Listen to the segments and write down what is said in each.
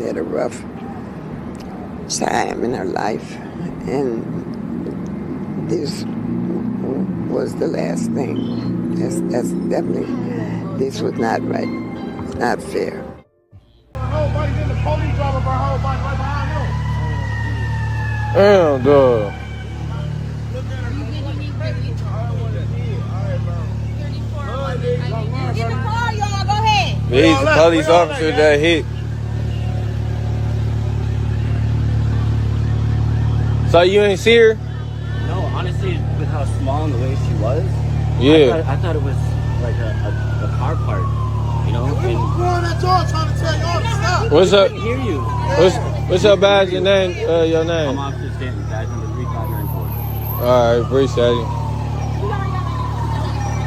had a rough time in her life, and this was the last thing. That's definitely, this was not right. It's not fair. Damn, dog. Get the car, y'all. Go ahead. He's a police officer that hit. So you ain't see her? No, honestly, with how small and the way she was, Yeah. I thought it was like a car part, you know? We were going at y'all trying to tell y'all to stop. What's up? I couldn't hear you. What's your badge? Your name? Your I'm name? Officer Stanton, badge number 3594. All right, appreciate it.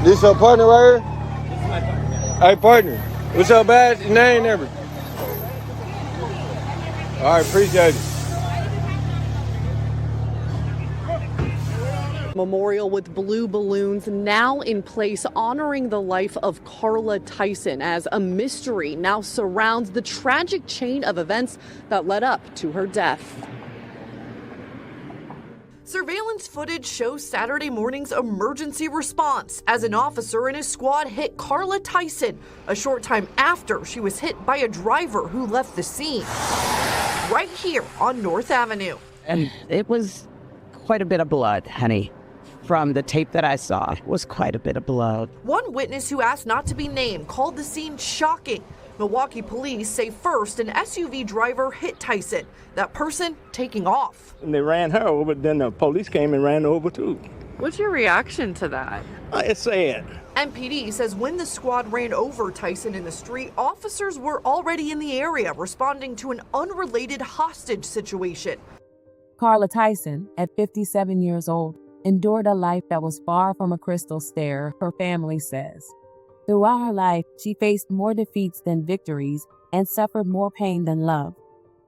This your partner right here? This is my partner, yeah. Hey, partner. What's your badge? Your name, number? All right, appreciate it. Memorial with blue balloons now in place honoring the life of Carla Tyson as a mystery now surrounds the tragic chain of events that led up to her death. Surveillance footage shows Saturday morning's emergency response as an officer and his squad hit Carla Tyson a short time after she was hit by a driver who left the scene right here on North Avenue. And it was quite a bit of blood, honey. From the tape that I saw, it was quite a bit of blood. One witness who asked not to be named called the scene shocking. Milwaukee police say first an SUV driver hit Tyson, that person taking off. And they ran her over, then the police came and ran over too. What's your reaction to that? It's sad. MPD says when the squad ran over Tyson in the street, officers were already in the area responding to an unrelated hostage situation. Carla Tyson, at 57 years old, endured a life that was far from a crystal stair, her family says. Throughout her life, she faced more defeats than victories and suffered more pain than love.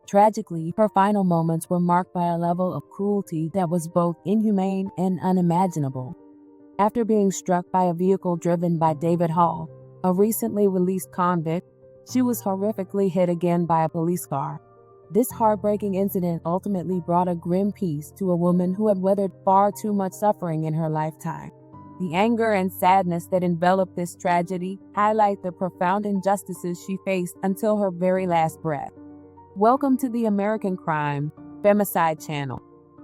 Tragically, her final moments were marked by a level of cruelty that was both inhumane and unimaginable. After being struck by a vehicle driven by David Hall, a recently released convict, she was horrifically hit again by a police car. This heartbreaking incident ultimately brought a grim peace to a woman who had weathered far too much suffering in her lifetime. The anger and sadness that enveloped this tragedy highlight the profound injustices she faced until her very last breath. Welcome to the American Crime Femicide channel.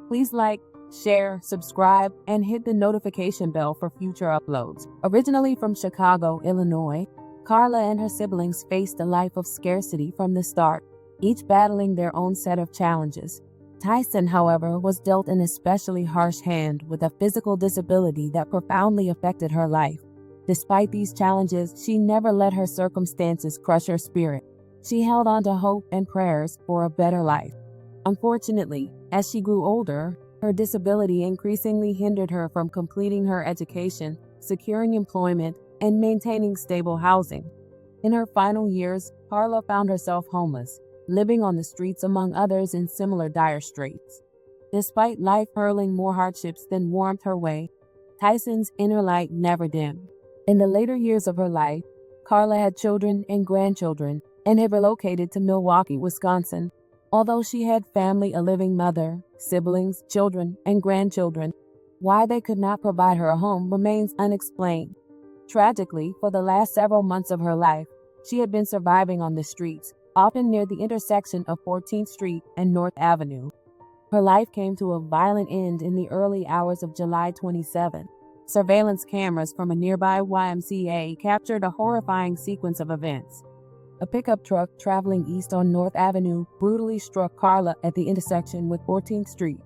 Please like, share, subscribe, and hit the notification bell for future uploads. Originally from Chicago, Illinois, Carla and her siblings faced a life of scarcity from the start, each battling their own set of challenges. Tyson, however, was dealt an especially harsh hand with a physical disability that profoundly affected her life. Despite these challenges, she never let her circumstances crush her spirit. She held on to hope and prayers for a better life. Unfortunately, as she grew older, her disability increasingly hindered her from completing her education, securing employment, and maintaining stable housing. In her final years, Carla found herself homeless, living on the streets among others in similar dire straits. Despite life hurling more hardships than warmed her way, Tyson's inner light never dimmed. In the later years of her life, Carla had children and grandchildren and had relocated to Milwaukee, Wisconsin. Although she had family, a living mother, siblings, children, and grandchildren, why they could not provide her a home remains unexplained. Tragically, for the last several months of her life, she had been surviving on the streets, often near the intersection of 14th Street and North Avenue. Her life came to a violent end in the early hours of July 27. Surveillance cameras from a nearby YMCA captured a horrifying sequence of events. A pickup truck traveling east on North Avenue brutally struck Carla at the intersection with 14th Street.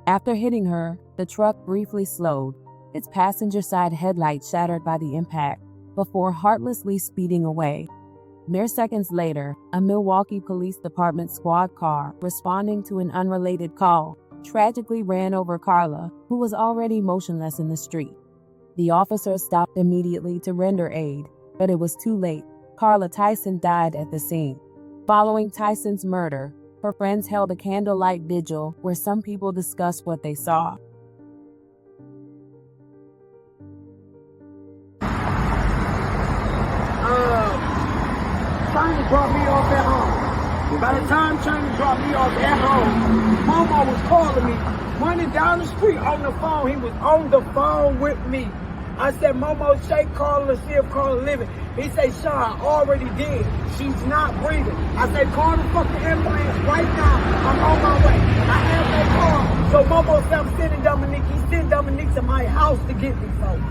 After hitting her, the truck briefly slowed, its passenger side headlight shattered by the impact, before heartlessly speeding away. Mere seconds later, a Milwaukee Police Department squad car, responding to an unrelated call, tragically ran over Carla, who was already motionless in the street. The officer stopped immediately to render aid, but it was too late. Carla Tyson died at the scene. Following Tyson's murder, her friends held a candlelight vigil where some people discussed what they saw. Finally brought me off at home. By the time China dropped me off at home, Momo was calling me, running down the street on the phone. He was on the phone with me. I said, Momo, shake Carla to see if Carla living. He said, Sean, already did. She's not breathing. I said, call the fucking ambulance right now. I'm on my way. I have that car. So Momo said, I'm sending Dominique. He sent Dominique to my house to get me folks.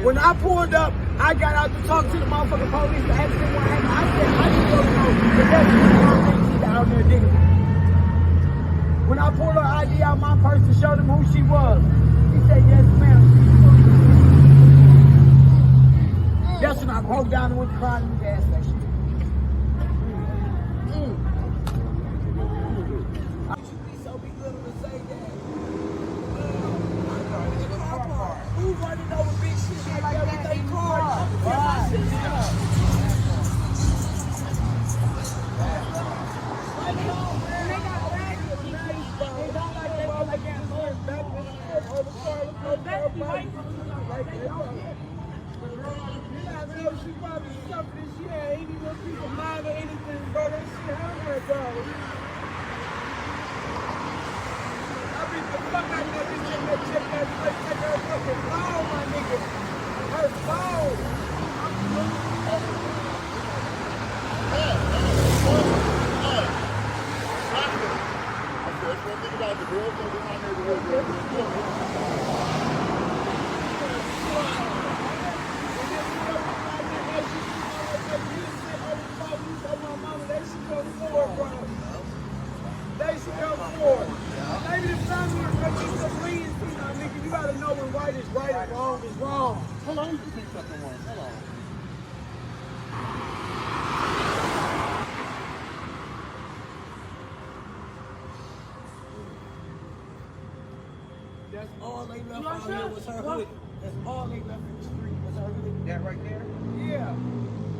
When I pulled up, I got out to talk to the motherfucking police to ask them what happened. I said, I just don't know the best thing down there digging. When I pulled her ID out my purse to show them who she was, he said, yes, ma'am. That's when I broke down and went to crying in the gas station. I should be so belittled to say that. Who's running over big shit like that with their car? She probably suffered. She had any little piece of mind or anything, bro. That shit hurt her, bro. I beat the fuck out of that bitch in that check that place. Take her fucking phone, my nigga. Her phone. You gotta know when right is right and wrong is wrong. Hold on, you can pick something once. Hold on. That's all they left out here was her hood. That's all they left in the street was her hood. That right there? Yeah.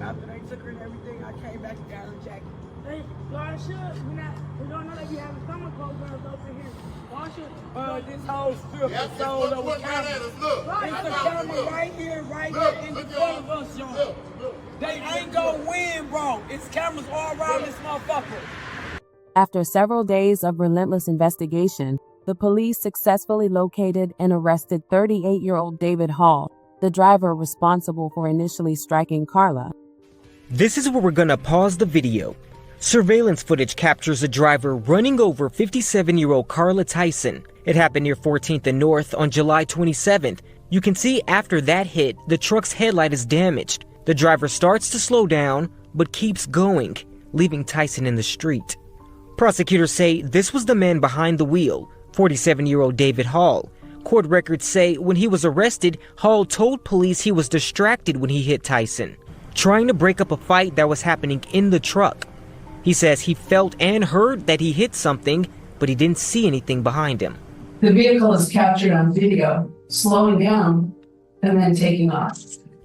After they took her and everything, I came back and got her jacket. Hey, Lord, we don't know that you have a stomach cold girls over here. This whole strip is sold over cameras. It's a camera right here in the front of us, y'all. They ain't gonna win, bro. It's cameras all around this motherfucker. After several days of relentless investigation, the police successfully located and arrested 38-year-old David Hall, the driver responsible for initially striking Carla. This is where we're gonna pause the video. Surveillance footage captures a driver running over 57-year-old Carla Tyson. It happened near 14th and North on July 27th. You can see after that hit, the truck's headlight is damaged. The driver starts to slow down, but keeps going, leaving Tyson in the street. Prosecutors say this was the man behind the wheel, 47-year-old David Hall. Court records say when he was arrested, Hall told police he was distracted when he hit Tyson, trying to break up a fight that was happening in the truck. He says he felt and heard that he hit something, but he didn't see anything behind him. The vehicle is captured on video, slowing down and then taking off.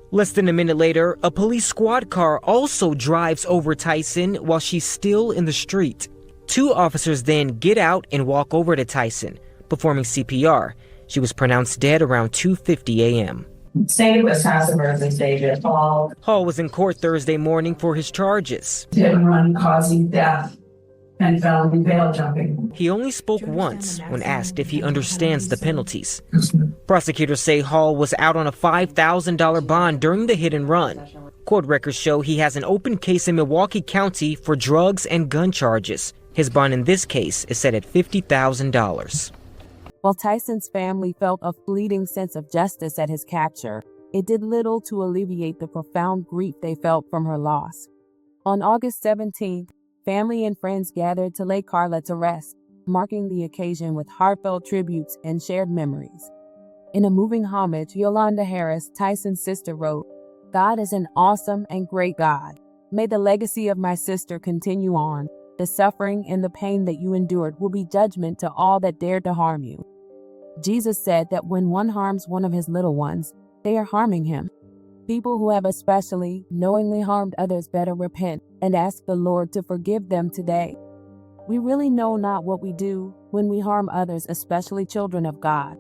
Less than a minute later, a police squad car also drives over Tyson while she's still in the street. Two officers then get out and walk over to Tyson, performing CPR. She was pronounced dead around 2:50 a.m. State Wisconsin versus David Hall. Hall was in court Thursday morning for his charges. Hit and run causing death and felony bail jumping. He only spoke once when asked if he understands the penalties. Prosecutors say Hall was out on a $5,000 bond during the hit and run. Court records show he has an open case in Milwaukee County for drugs and gun charges. His bond in this case is set at $50,000. While Tyson's family felt a fleeting sense of justice at his capture, it did little to alleviate the profound grief they felt from her loss. On August 17th, family and friends gathered to lay Carla to rest, marking the occasion with heartfelt tributes and shared memories. In a moving homage, Yolanda Harris, Tyson's sister, wrote, "God is an awesome and great God. May the legacy of my sister continue on. The suffering and the pain that you endured will be judgment to all that dared to harm you. Jesus said that when one harms one of his little ones, they are harming him. People who have especially knowingly harmed others better repent and ask the Lord to forgive them today. We really know not what we do when we harm others, especially children of God.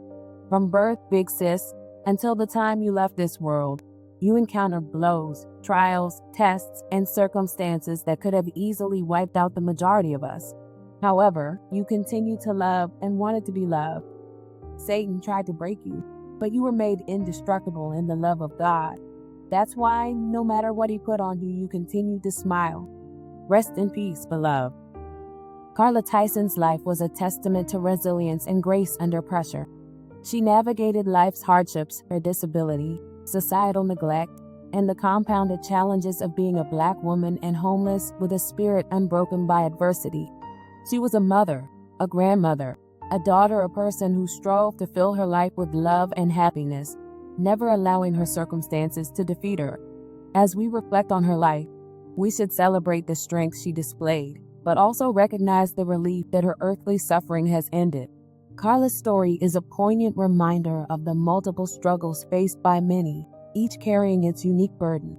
From birth, big sis, until the time you left this world, you encountered blows, trials, tests, and circumstances that could have easily wiped out the majority of us. However, you continued to love and wanted to be loved. Satan tried to break you, but you were made indestructible in the love of God. That's why, no matter what he put on you, you continued to smile. Rest in peace, beloved. Carla Tyson's life was a testament to resilience and grace under pressure. She navigated life's hardships, her disability, societal neglect, and the compounded challenges of being a Black woman and homeless with a spirit unbroken by adversity. She was a mother, a grandmother, a daughter, a person who strove to fill her life with love and happiness, never allowing her circumstances to defeat her. As we reflect on her life, we should celebrate the strength she displayed, but also recognize the relief that her earthly suffering has ended. Carla's story is a poignant reminder of the multiple struggles faced by many, each carrying its unique burden.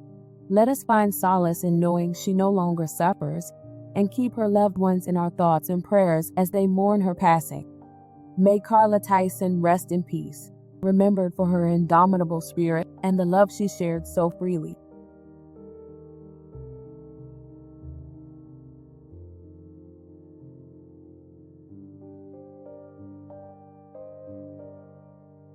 Let us find solace in knowing she no longer suffers, and keep her loved ones in our thoughts and prayers as they mourn her passing. May Carla Tyson rest in peace, remembered for her indomitable spirit and the love she shared so freely.